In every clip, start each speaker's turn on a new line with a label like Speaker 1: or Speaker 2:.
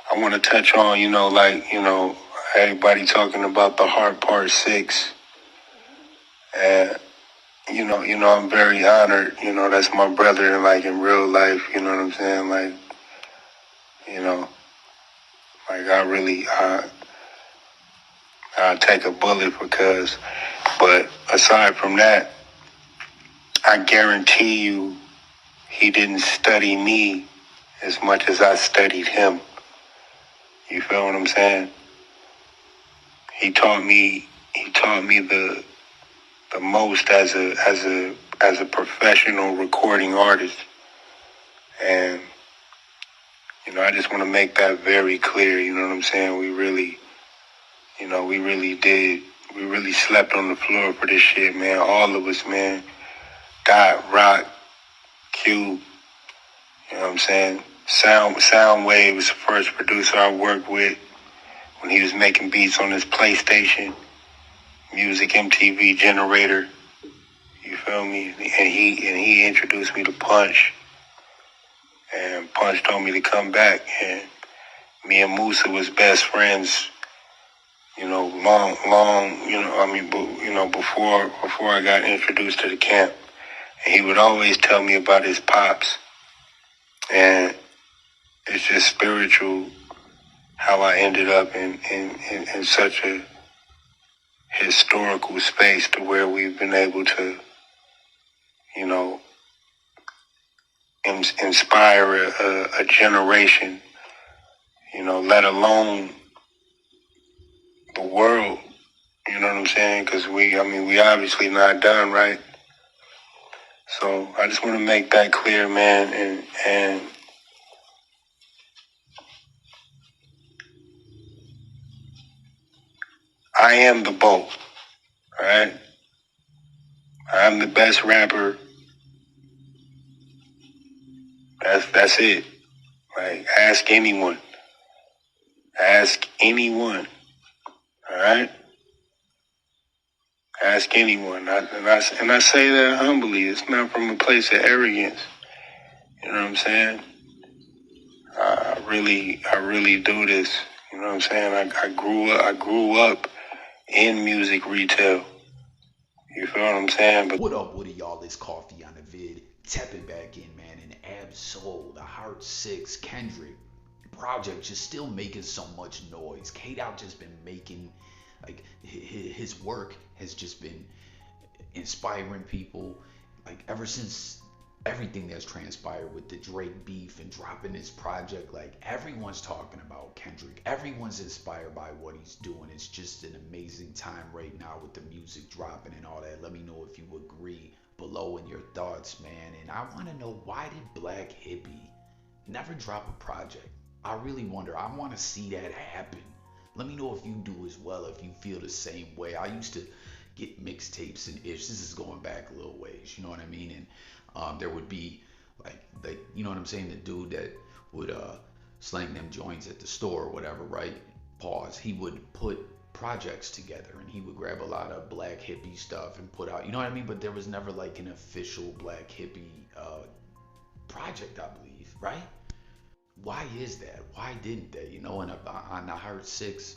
Speaker 1: I want to touch on, everybody talking about the Heart Part 6. And, I'm very honored. That's my brother, and like in real life, you know what I'm saying? You know, I really, I take a bullet but aside from that, I guarantee you he didn't study me as much as I studied him. You feel what I'm saying? He taught me the most as a professional recording artist. And I just want to make that very clear. You know what I'm saying? We really slept on the floor for this shit, man. All of us, man. Dot, Rock, Q, you know what I'm saying? Soundwave was the first producer I worked with when he was making beats on his PlayStation, Music MTV Generator. You feel me? And he introduced me to Punch. And Punch told me to come back. And me and Musa was best friends, before I got introduced to the camp. And he would always tell me about his pops. And it's just spiritual how I ended up in such a historical space to where we've been able to, inspire a generation, let alone the world. You know what I'm saying? Because we obviously not done, right? So I just want to make that clear, man. And I am the B.O.A.T, all right? I'm the best rapper. That's it. Like, ask anyone. Ask anyone, all right? Ask anyone. And I say that humbly. It's not from a place of arrogance. You know what I'm saying? I really do this. You know what I'm saying? I grew up in music retail. You feel what I'm saying?
Speaker 2: What up, Woody? Y'all, it's Coffee on the vid. Tapping back in, man. And Ab-Soul, the Heart 6, Kendrick. Project just still making so much noise. G.O.At just been making, like, his work has just been inspiring people. Like, ever since everything that's transpired with the Drake beef and dropping his project, like, everyone's talking about Kendrick. Everyone's inspired by what he's doing. It's just an amazing time right now with the music dropping and all that. Let me know if you agree below in your thoughts, man. And I want to know, why did Black Hippy never drop a project? I really wonder. I want to see that happen. Let me know if you do as well, if you feel the same way. I used to get mixtapes and ish. This is going back a little ways, you know what I mean? And there would be like you know what I'm saying, the dude that would slang them joints at the store or whatever, right? Pause. He would put projects together and he would grab a lot of Black Hippy stuff and put out, you know what I mean? But there was never like an official Black Hippy project, I believe, right? Why is that? Why didn't they? And on the Heart 6,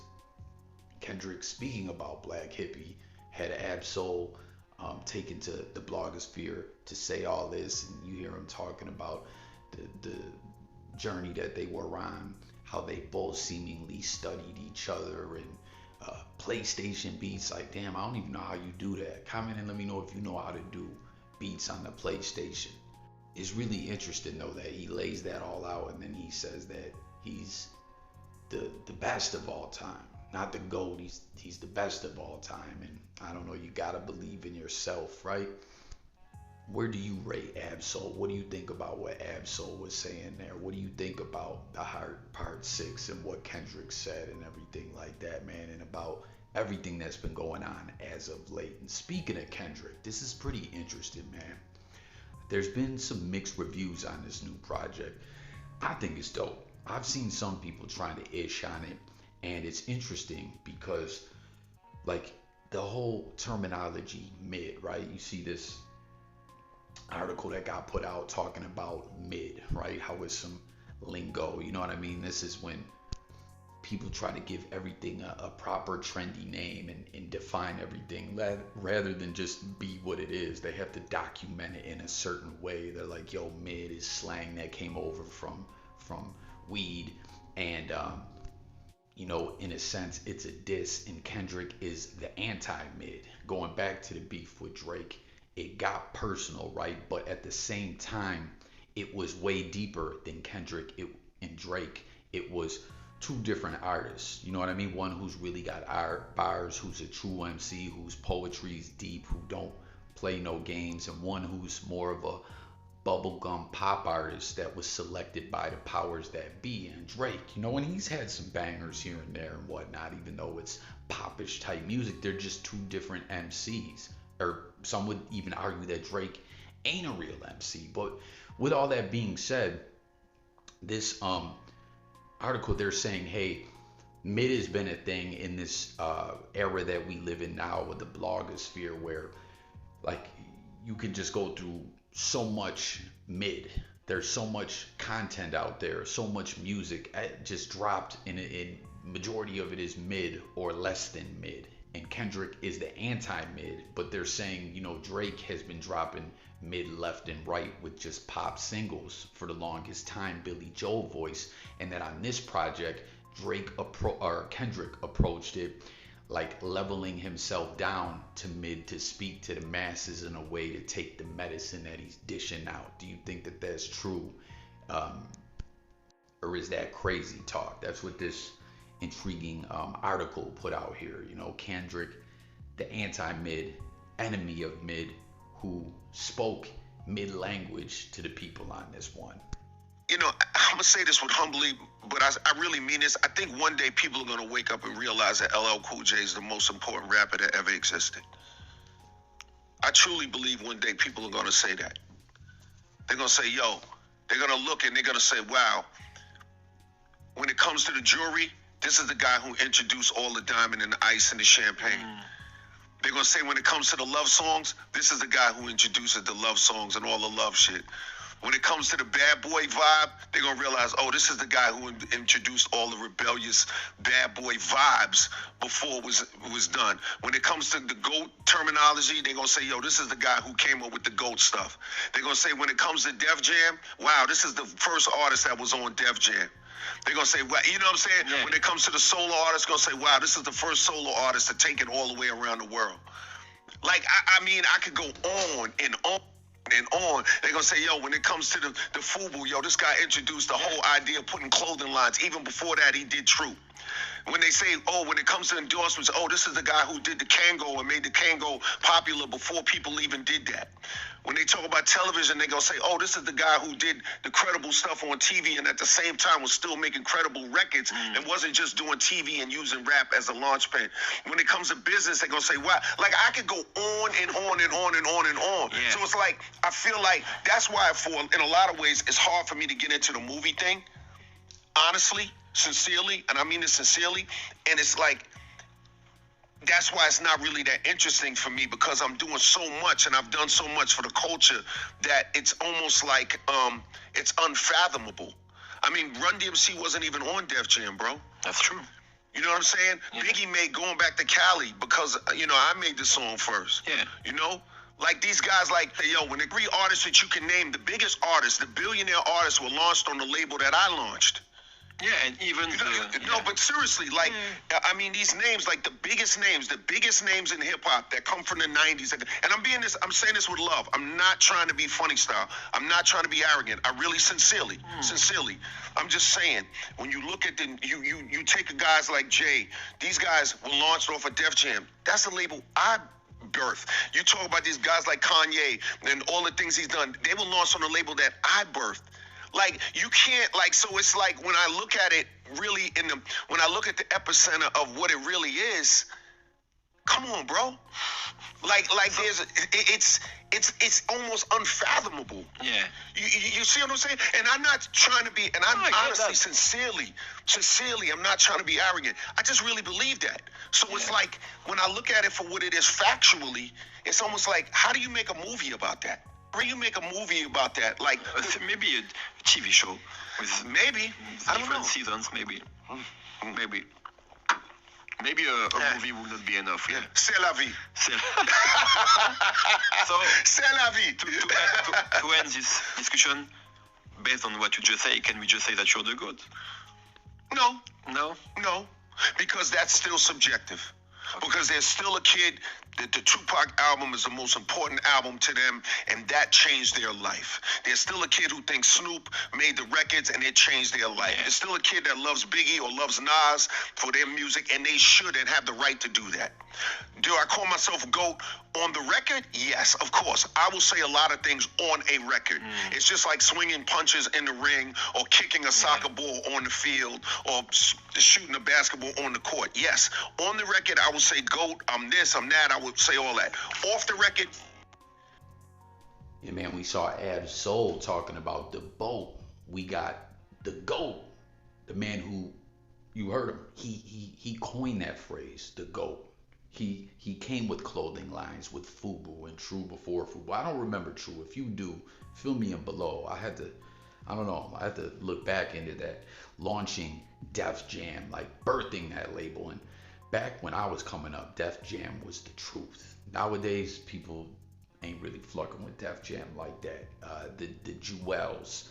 Speaker 2: Kendrick, speaking about Black Hippy, had Ab-Soul taken to the blogosphere to say all this, and you hear him talking about the journey that they were on, how they both seemingly studied each other, and PlayStation beats. Like, damn, I don't even know how you do that. Comment and let me know if you know how to do beats on the PlayStation. It's really interesting though that he lays that all out, and then he says that he's the best of all time, not the GOAT. He's the best of all time, and I don't know. You gotta believe in yourself, right? Where do you rate Ab-Soul? What do you think about what Ab-Soul was saying there? What do you think about the Heart Part 6 and what Kendrick said and everything like that, man? And about everything that's been going on as of late. And speaking of Kendrick, this is pretty interesting, man. There's been some mixed reviews on this new project. I think it's dope. I've seen some people trying to ish on it, and it's interesting because, like, the whole terminology mid, right? You see this article that got put out talking about mid, right? How it's some lingo, you know what I mean? This is when people try to give everything a proper trendy name and define everything rather than just be what it is. They have to document it in a certain way. They're like, yo, mid is slang that came over from weed, and you know, in a sense, it's a diss, and Kendrick is the anti-mid. Going back to the beef with Drake, it got personal, right? But at the same time, it was way deeper than Kendrick and Drake. It was two different artists. You know what I mean? One who's really got bars, who's a true MC, whose poetry's deep, who don't play no games, and one who's more of a bubblegum pop artist that was selected by the powers that be. And Drake, you know, and he's had some bangers here and there and whatnot, even though it's popish type music. They're just two different MCs. Or some would even argue that Drake ain't a real MC. But with all that being said, this article, they're saying, hey, mid has been a thing in this era that we live in now with the blogosphere, where like you can just go through so much mid. There's so much content out there, so much music just dropped, in majority of it is mid or less than mid. And Kendrick is the anti-mid, but they're saying, you know, Drake has been dropping mid left and right with just pop singles for the longest time, Billy Joel voice, and that on this project, Kendrick approached it like leveling himself down to mid to speak to the masses in a way to take the medicine that he's dishing out. Do you think that that's true? Or is that crazy talk? That's what this intriguing article put out here. You know, Kendrick, the anti-mid, enemy of mid, who spoke mid language to the people on this one.
Speaker 3: You know, I'm gonna say this with humbly, but I really mean this. I think one day people are gonna wake up and realize that LL Cool J is the most important rapper that ever existed. I truly believe one day people are gonna say that. They're gonna say, yo, they're gonna look and they're gonna say, wow, when it comes to the jewelry, this is the guy who introduced all the diamond and the ice and the champagne. They're gonna say when it comes to the love songs, this is the guy who introduces the love songs and all the love shit. When it comes to the bad boy vibe, they're going to realize, oh, this is the guy who introduced all the rebellious bad boy vibes before it was done. When it comes to the GOAT terminology, they're going to say, yo, this is the guy who came up with the GOAT stuff. They're going to say when it comes to Def Jam, wow, this is the first artist that was on Def Jam. They're going to say, well, you know what I'm saying? Yeah. When it comes to the solo artist, going to say, wow, this is the first solo artist to take it all the way around the world. Like, I mean, I could go on and on and on. They're gonna say, yo, when it comes to the FUBU, yo, this guy introduced the whole idea of putting clothing lines. Even before that, he did True. When they say, oh, when it comes to endorsements, oh, this is the guy who did the Kango and made the Kango popular before people even did that. When they talk about television, they're going to say, oh, this is the guy who did the credible stuff on TV and at the same time was still making credible records and wasn't just doing TV and using rap as a launch pad. When it comes to business, they're going to say, wow, like I could go on and on and on and on and on. Yeah. So it's like, I feel like that's why in a lot of ways, it's hard for me to get into the movie thing. Honestly, sincerely, and I mean this sincerely, and it's like, that's why it's not really that interesting for me, because I'm doing so much and I've done so much for the culture that it's almost like it's unfathomable. I mean, Run DMC wasn't even on Def Jam, bro.
Speaker 4: That's true.
Speaker 3: You know what I'm saying? Yeah. Biggie made Going Back to Cali because, you know, I made the song first.
Speaker 4: Yeah.
Speaker 3: You know? Like these guys, like, yo, when the 3 artists that you can name, the biggest artists, the billionaire artists were launched on the label that I launched.
Speaker 4: Yeah, and even
Speaker 3: but seriously, like, I mean, these names, like the biggest names in hip hop that come from the 90s, and I'm saying this with love. I'm not trying to be funny style. I'm not trying to be arrogant. I really sincerely, I'm just saying, when you look at you take guys like Jay, these guys were launched off of Def Jam. That's the label I birthed. You talk about these guys like Kanye and all the things he's done. They were launched on the label that I birthed. Like, you can't, like, so it's like when I look at it really when I look at the epicenter of what it really is, come on, bro. Like it's almost unfathomable.
Speaker 4: Yeah.
Speaker 3: You see what I'm saying? And I'm not trying to be, and I'm honestly, sincerely, I'm not trying to be arrogant. I just really believe that. So it's like, when I look at it for what it is factually, it's almost like, how do you make a movie about that? Where you make a movie about that? Like
Speaker 4: Maybe a TV show with
Speaker 3: maybe I don't
Speaker 4: different
Speaker 3: know.
Speaker 4: seasons. Maybe. Maybe a movie would not be enough.
Speaker 3: Yeah, c'est la vie.
Speaker 4: So
Speaker 3: C'est la vie.
Speaker 4: to end this discussion, based on what you just say, can we just say that you're the GOAT?
Speaker 3: No,
Speaker 4: No.
Speaker 3: no, because that's still subjective. Because there's still a kid that the Tupac album is the most important album to them, and that changed their life. There's still a kid who thinks Snoop made the records and it changed their life. There's still a kid that loves Biggie or loves Nas for their music, and they should and have the right to do that. Do I call myself a GOAT on the record? Yes, of course. I will say a lot of things on a record. It's just like swinging punches in the ring or kicking a soccer ball on the field or shooting a basketball on the court. Yes, on the record, I will say GOAT, I'm this, I'm that, I would say all that. Off the record,
Speaker 2: Yeah, man, we saw Ab Soul talking about the boat. We got the GOAT, the man who, you heard him. He coined that phrase, the GOAT. He came with clothing lines with FUBU and True before FUBU. I don't remember True. If you do, fill me in below. I had to look back into that. Launching Def Jam, like birthing that label. And back when I was coming up, Def Jam was the truth. Nowadays, people ain't really flirting with Def Jam like that. The Jewels,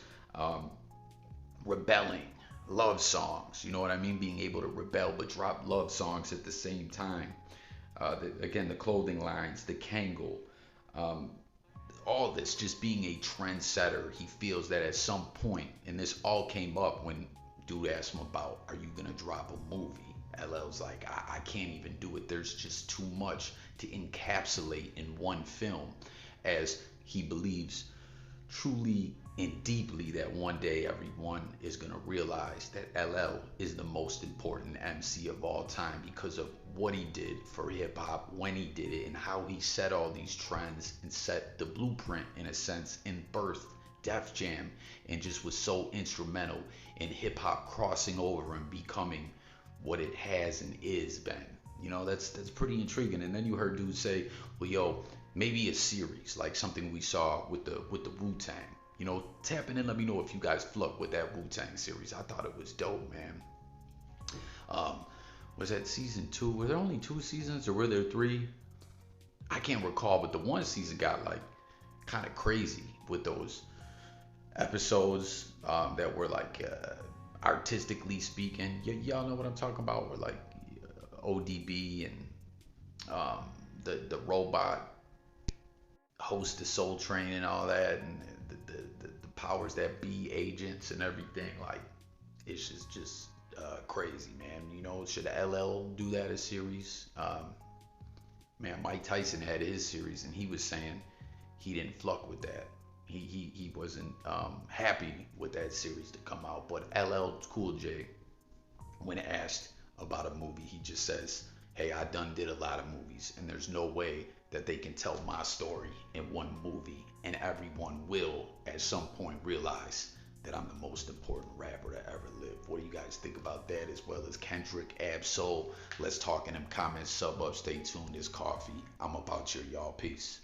Speaker 2: rebelling, love songs. You know what I mean? Being able to rebel but drop love songs at the same time. Again, the clothing lines, the Kangol, all this just being a trendsetter. He feels that at some point, and this all came up when dude asked him about, are you gonna drop a movie? LL's like, I can't even do it. There's just too much to encapsulate in one film, as he believes truly and deeply that one day everyone is going to realize that LL is the most important MC of all time because of what he did for hip hop, when he did it, and how he set all these trends and set the blueprint, in a sense, and birthed Def Jam, and just was so instrumental in hip hop crossing over and becoming what it has and is been. You know, that's pretty intriguing. And then you heard dudes say, well, yo, maybe a series, like something we saw with the Wu-Tang. You know, tap in and let me know if you guys fluck with that Wu-Tang series. I thought it was dope, man. Was that season 2? Were there only 2 seasons or were there 3? I can't recall, but the one season got like kind of crazy with those episodes that were like artistically speaking. Y'all know what I'm talking about? Where like ODB and the robot host the Soul Train and all that, and the powers that be agents and everything. Like, it's just crazy, man. You know, should LL do that as series? Man, Mike Tyson had his series, and he was saying he didn't fluck with that. He wasn't happy with that series to come out. But LL Cool J, when asked about a movie, he just says, hey, I done did a lot of movies, and there's no way that they can tell my story in one movie, and everyone will at some point realize that I'm the most important rapper to ever live. What do you guys think about that, as well as Kendrick, Ab Soul? Let's talk in them comments. Sub up, stay tuned. It's Coffee. I'm about your y'all. Peace.